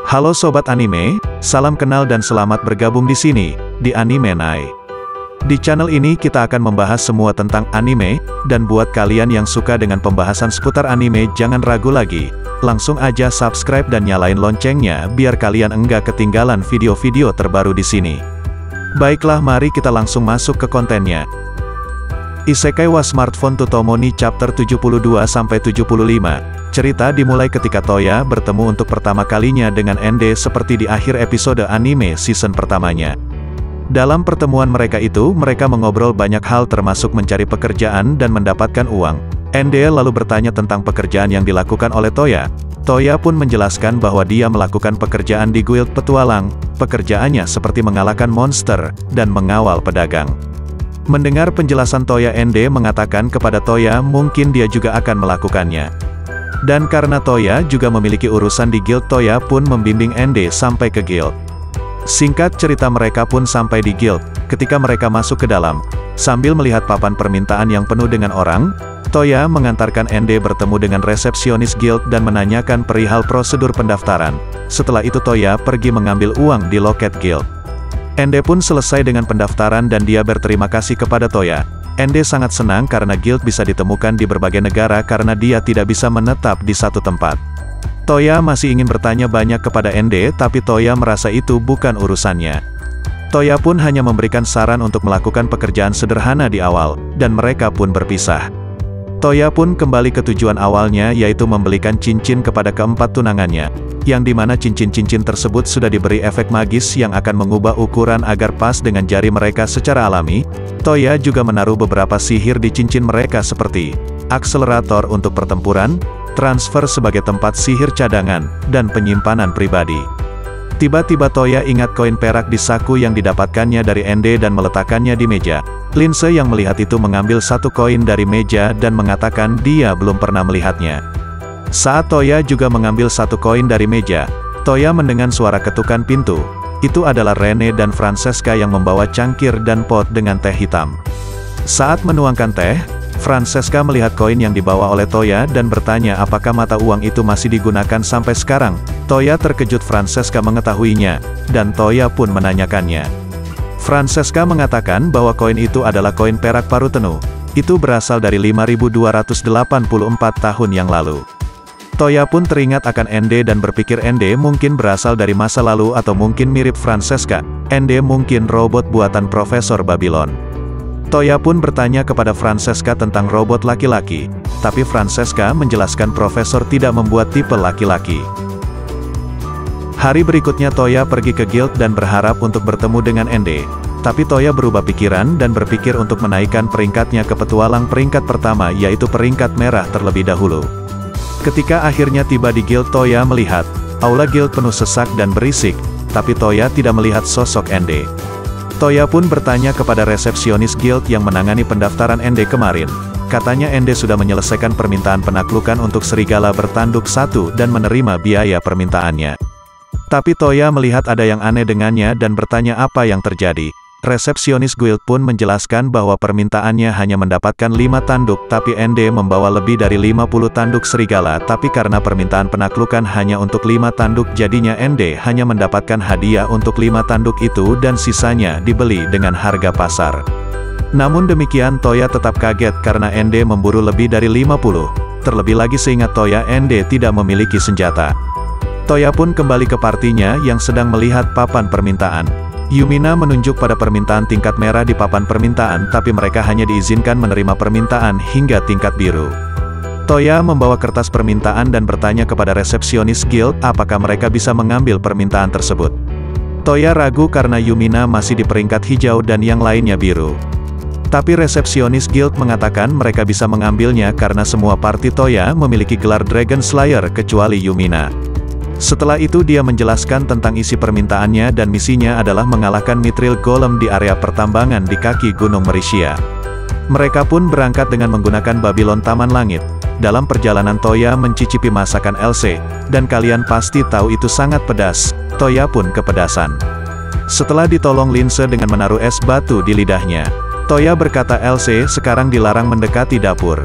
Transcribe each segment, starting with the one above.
Halo Sobat Anime, salam kenal dan selamat bergabung di sini, di Anime Night. Di channel ini kita akan membahas semua tentang anime, dan buat kalian yang suka dengan pembahasan seputar anime jangan ragu lagi. Langsung aja subscribe dan nyalain loncengnya biar kalian enggak ketinggalan video-video terbaru di sini. Baiklah, mari kita langsung masuk ke kontennya. Isekai wa Smartphone Tutomo ni Chapter 72-75. Cerita dimulai ketika Toya bertemu untuk pertama kalinya dengan Ende seperti di akhir episode anime season pertamanya. Dalam pertemuan mereka itu, mereka mengobrol banyak hal termasuk mencari pekerjaan dan mendapatkan uang. Ende lalu bertanya tentang pekerjaan yang dilakukan oleh Toya. Toya pun menjelaskan bahwa dia melakukan pekerjaan di guild petualang, pekerjaannya seperti mengalahkan monster, dan mengawal pedagang. Mendengar penjelasan Toya, Ende mengatakan kepada Toya mungkin dia juga akan melakukannya. Dan karena Toya juga memiliki urusan di guild, Toya pun membimbing Ende sampai ke guild. Singkat cerita, mereka pun sampai di guild. Ketika mereka masuk ke dalam, sambil melihat papan permintaan yang penuh dengan orang, Toya mengantarkan Ende bertemu dengan resepsionis guild dan menanyakan perihal prosedur pendaftaran. Setelah itu Toya pergi mengambil uang di loket guild. Ende pun selesai dengan pendaftaran dan dia berterima kasih kepada Toya. Ende sangat senang karena guild bisa ditemukan di berbagai negara karena dia tidak bisa menetap di satu tempat. Toya masih ingin bertanya banyak kepada Ende, tapi Toya merasa itu bukan urusannya. Toya pun hanya memberikan saran untuk melakukan pekerjaan sederhana di awal, dan mereka pun berpisah. Toya pun kembali ke tujuan awalnya, yaitu membelikan cincin kepada keempat tunangannya, yang dimana cincin-cincin tersebut sudah diberi efek magis yang akan mengubah ukuran agar pas dengan jari mereka secara alami. Toya juga menaruh beberapa sihir di cincin mereka seperti akselerator untuk pertempuran, transfer sebagai tempat sihir cadangan, dan penyimpanan pribadi. Tiba-tiba Toya ingat koin perak di saku yang didapatkannya dari Ende dan meletakkannya di meja. Linse yang melihat itu mengambil satu koin dari meja dan mengatakan dia belum pernah melihatnya. Saat Toya juga mengambil satu koin dari meja, Toya mendengar suara ketukan pintu. Itu adalah Rene dan Francesca yang membawa cangkir dan pot dengan teh hitam. Saat menuangkan teh, Francesca melihat koin yang dibawa oleh Toya dan bertanya apakah mata uang itu masih digunakan sampai sekarang. Toya terkejut Francesca mengetahuinya, dan Toya pun menanyakannya. Francesca mengatakan bahwa koin itu adalah koin perak Parutenu. Itu berasal dari 5284 tahun yang lalu. Toya pun teringat akan Ende dan berpikir Ende mungkin berasal dari masa lalu atau mungkin mirip Francesca. Ende mungkin robot buatan Profesor Babylon. Toya pun bertanya kepada Francesca tentang robot laki-laki, tapi Francesca menjelaskan Profesor tidak membuat tipe laki-laki. Hari berikutnya Toya pergi ke guild dan berharap untuk bertemu dengan Ende. Tapi Toya berubah pikiran dan berpikir untuk menaikkan peringkatnya ke petualang peringkat pertama, yaitu peringkat merah terlebih dahulu. Ketika akhirnya tiba di guild, Toya melihat aula guild penuh sesak dan berisik, tapi Toya tidak melihat sosok Ende. Toya pun bertanya kepada resepsionis guild yang menangani pendaftaran Ende kemarin. Katanya Ende sudah menyelesaikan permintaan penaklukan untuk serigala bertanduk satu dan menerima biaya permintaannya. Tapi Toya melihat ada yang aneh dengannya dan bertanya apa yang terjadi. Resepsionis guild pun menjelaskan bahwa permintaannya hanya mendapatkan 5 tanduk, tapi Ende membawa lebih dari 50 tanduk serigala, tapi karena permintaan penaklukan hanya untuk 5 tanduk, jadinya Ende hanya mendapatkan hadiah untuk 5 tanduk itu dan sisanya dibeli dengan harga pasar. Namun demikian Toya tetap kaget karena Ende memburu lebih dari 50. Terlebih lagi seingat Toya, Ende tidak memiliki senjata. Toya pun kembali ke partinya yang sedang melihat papan permintaan. Yumina menunjuk pada permintaan tingkat merah di papan permintaan, tapi mereka hanya diizinkan menerima permintaan hingga tingkat biru. Toya membawa kertas permintaan dan bertanya kepada resepsionis guild apakah mereka bisa mengambil permintaan tersebut. Toya ragu karena Yumina masih di peringkat hijau dan yang lainnya biru. Tapi resepsionis guild mengatakan mereka bisa mengambilnya karena semua parti Toya memiliki gelar Dragon Slayer kecuali Yumina. Setelah itu dia menjelaskan tentang isi permintaannya dan misinya adalah mengalahkan Mithril Golem di area pertambangan di kaki Gunung Merisia. Mereka pun berangkat dengan menggunakan Babylon Taman Langit. Dalam perjalanan Toya mencicipi masakan LC, dan kalian pasti tahu itu sangat pedas. Toya pun kepedasan. Setelah ditolong Linse dengan menaruh es batu di lidahnya, Toya berkata LC sekarang dilarang mendekati dapur.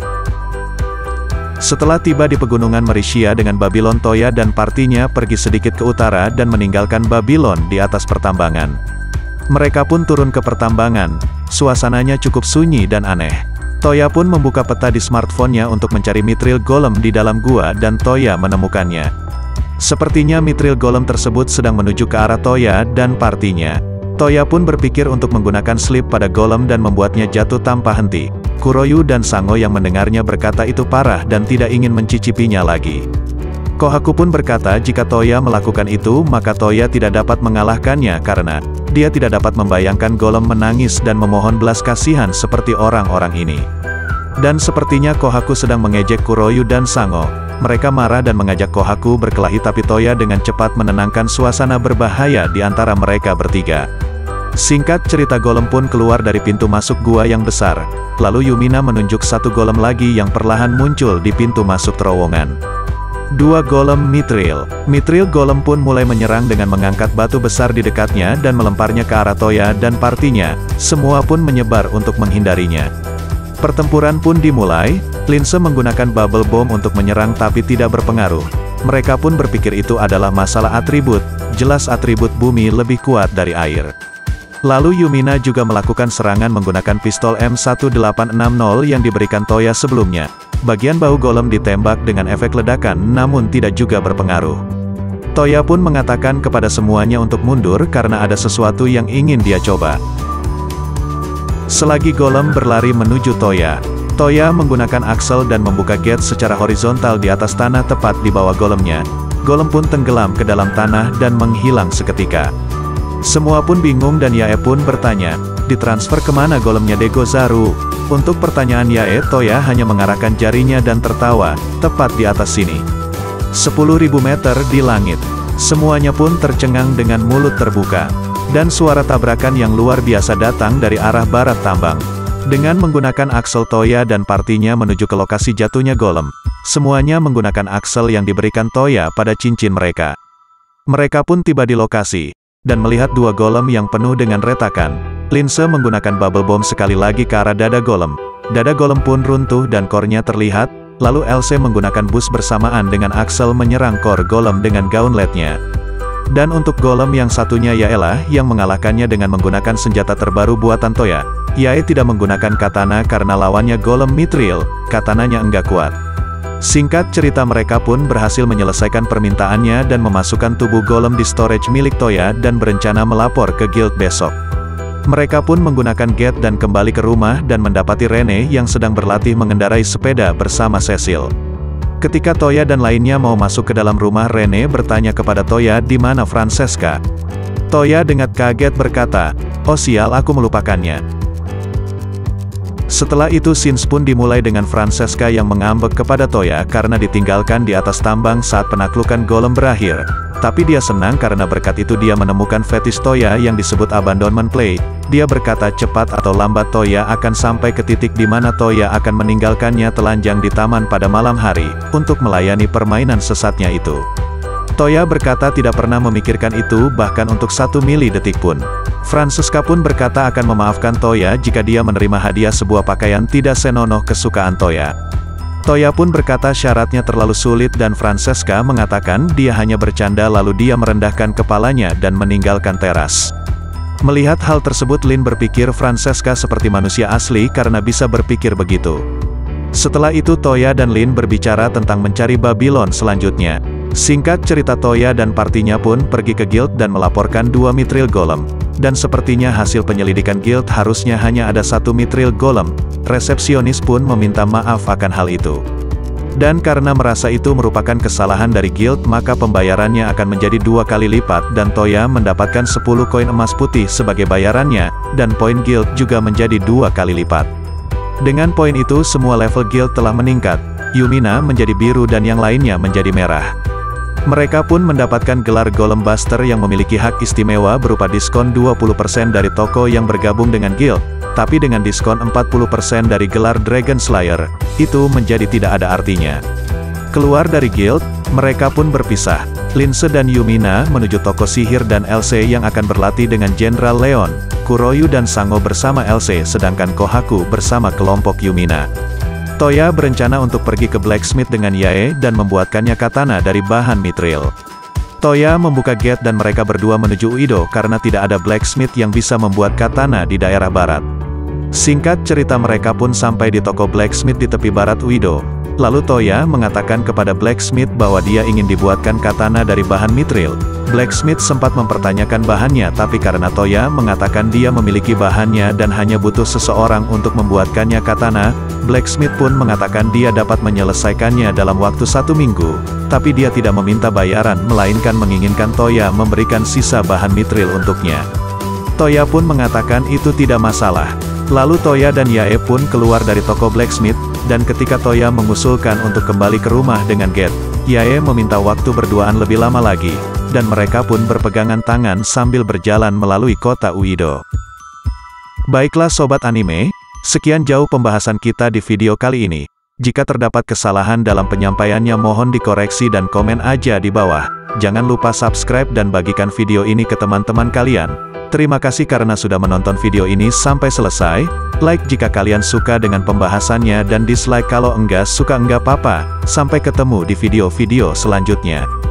Setelah tiba di pegunungan Merisia dengan Babylon, Toya dan partinya pergi sedikit ke utara dan meninggalkan Babylon di atas pertambangan. Mereka pun turun ke pertambangan, suasananya cukup sunyi dan aneh. Toya pun membuka peta di smartphone-nya untuk mencari Mithril Golem di dalam gua dan Toya menemukannya. Sepertinya Mithril Golem tersebut sedang menuju ke arah Toya dan partinya. Toya pun berpikir untuk menggunakan slip pada golem dan membuatnya jatuh tanpa henti. Kuroyu dan Sango yang mendengarnya berkata itu parah dan tidak ingin mencicipinya lagi. Kohaku pun berkata jika Toya melakukan itu maka Toya tidak dapat mengalahkannya karena dia tidak dapat membayangkan golem menangis dan memohon belas kasihan seperti orang-orang ini. Dan sepertinya Kohaku sedang mengejek Kuroyu dan Sango. Mereka marah dan mengajak Kohaku berkelahi tapi Toya dengan cepat menenangkan suasana berbahaya di antara mereka bertiga. Singkat cerita golem pun keluar dari pintu masuk gua yang besar. Lalu Yumina menunjuk satu golem lagi yang perlahan muncul di pintu masuk terowongan. Dua golem Mithril. Mithril golem pun mulai menyerang dengan mengangkat batu besar di dekatnya dan melemparnya ke arah Toya dan partinya. Semua pun menyebar untuk menghindarinya. Pertempuran pun dimulai. Linse menggunakan bubble bomb untuk menyerang tapi tidak berpengaruh. Mereka pun berpikir itu adalah masalah atribut. Jelas atribut bumi lebih kuat dari air. Lalu Yumina juga melakukan serangan menggunakan pistol M1860 yang diberikan Toya sebelumnya. Bagian bahu golem ditembak dengan efek ledakan namun tidak juga berpengaruh. Toya pun mengatakan kepada semuanya untuk mundur karena ada sesuatu yang ingin dia coba. Selagi golem berlari menuju Toya, Toya menggunakan aksel dan membuka gate secara horizontal di atas tanah tepat di bawah golemnya. Golem pun tenggelam ke dalam tanah dan menghilang seketika. Semua pun bingung dan Yae pun bertanya, ditransfer kemana golemnya Degozaru? Untuk pertanyaan Yae, Toya hanya mengarahkan jarinya dan tertawa, tepat di atas sini. 10.000 meter di langit. Semuanya pun tercengang dengan mulut terbuka. Dan suara tabrakan yang luar biasa datang dari arah barat tambang. Dengan menggunakan aksel Toya dan partinya menuju ke lokasi jatuhnya golem. Semuanya menggunakan aksel yang diberikan Toya pada cincin mereka. Mereka pun tiba di lokasi. Dan melihat dua golem yang penuh dengan retakan, Linse menggunakan bubble bomb sekali lagi ke arah dada golem. Dada golem pun runtuh dan core-nya terlihat, lalu Elsie menggunakan bus bersamaan dengan Axel menyerang core golem dengan gauntletnya. Dan untuk golem yang satunya Yaela yang mengalahkannya dengan menggunakan senjata terbaru buatan Toya. Yae tidak menggunakan katana karena lawannya golem Mithril, katananya enggak kuat. Singkat cerita mereka pun berhasil menyelesaikan permintaannya dan memasukkan tubuh golem di storage milik Toya dan berencana melapor ke guild besok. Mereka pun menggunakan gate dan kembali ke rumah dan mendapati Rene yang sedang berlatih mengendarai sepeda bersama Cecil. Ketika Toya dan lainnya mau masuk ke dalam rumah, Rene bertanya kepada Toya di mana Francesca. Toya dengan kaget berkata, "Oh sial, aku melupakannya." Setelah itu scenes pun dimulai dengan Francesca yang mengambek kepada Toya karena ditinggalkan di atas tambang saat penaklukan golem berakhir. Tapi dia senang karena berkat itu dia menemukan fetish Toya yang disebut abandonment play. Dia berkata cepat atau lambat Toya akan sampai ke titik di mana Toya akan meninggalkannya telanjang di taman pada malam hari, untuk melayani permainan sesatnya itu. Toya berkata tidak pernah memikirkan itu bahkan untuk 1 milidetik pun. Francesca pun berkata akan memaafkan Toya jika dia menerima hadiah sebuah pakaian tidak senonoh kesukaan Toya. Toya pun berkata syaratnya terlalu sulit dan Francesca mengatakan dia hanya bercanda lalu dia merendahkan kepalanya dan meninggalkan teras. Melihat hal tersebut Lin berpikir Francesca seperti manusia asli karena bisa berpikir begitu. Setelah itu Toya dan Lin berbicara tentang mencari Babylon selanjutnya. Singkat cerita Toya dan partinya pun pergi ke guild dan melaporkan 2 Mithril Golem. Dan sepertinya hasil penyelidikan guild harusnya hanya ada 1 Mithril Golem. Resepsionis pun meminta maaf akan hal itu. Dan karena merasa itu merupakan kesalahan dari guild maka pembayarannya akan menjadi 2 kali lipat dan Toya mendapatkan 10 koin emas putih sebagai bayarannya, dan poin guild juga menjadi 2 kali lipat. Dengan poin itu semua level guild telah meningkat. Yumina menjadi biru dan yang lainnya menjadi merah. Mereka pun mendapatkan gelar Golem Buster yang memiliki hak istimewa berupa diskon 20% dari toko yang bergabung dengan guild, tapi dengan diskon 40% dari gelar Dragon Slayer, itu menjadi tidak ada artinya. Keluar dari guild, mereka pun berpisah. Linse dan Yumina menuju toko sihir dan Elsie yang akan berlatih dengan Jenderal Leon. Kuroyu dan Sango bersama Elsie sedangkan Kohaku bersama kelompok Yumina. Toya berencana untuk pergi ke blacksmith dengan Yae dan membuatkannya katana dari bahan mithril. Toya membuka gate dan mereka berdua menuju Uido karena tidak ada blacksmith yang bisa membuat katana di daerah barat. Singkat cerita mereka pun sampai di toko blacksmith di tepi barat Uido. Lalu Toya mengatakan kepada blacksmith bahwa dia ingin dibuatkan katana dari bahan mithril. Blacksmith sempat mempertanyakan bahannya tapi karena Toya mengatakan dia memiliki bahannya dan hanya butuh seseorang untuk membuatkannya katana, blacksmith pun mengatakan dia dapat menyelesaikannya dalam waktu 1 minggu. Tapi dia tidak meminta bayaran melainkan menginginkan Toya memberikan sisa bahan mithril untuknya. Toya pun mengatakan itu tidak masalah. Lalu Toya dan Yae pun keluar dari toko blacksmith, dan ketika Toya mengusulkan untuk kembali ke rumah dengan Get, Yae meminta waktu berduaan lebih lama lagi, dan mereka pun berpegangan tangan sambil berjalan melalui kota Uido. Baiklah sobat anime, sekian jauh pembahasan kita di video kali ini. Jika terdapat kesalahan dalam penyampaiannya mohon dikoreksi dan komen aja di bawah. Jangan lupa subscribe dan bagikan video ini ke teman-teman kalian. Terima kasih karena sudah menonton video ini sampai selesai. Like jika kalian suka dengan pembahasannya dan dislike kalau enggak suka enggak apa-apa. Sampai ketemu di video-video selanjutnya.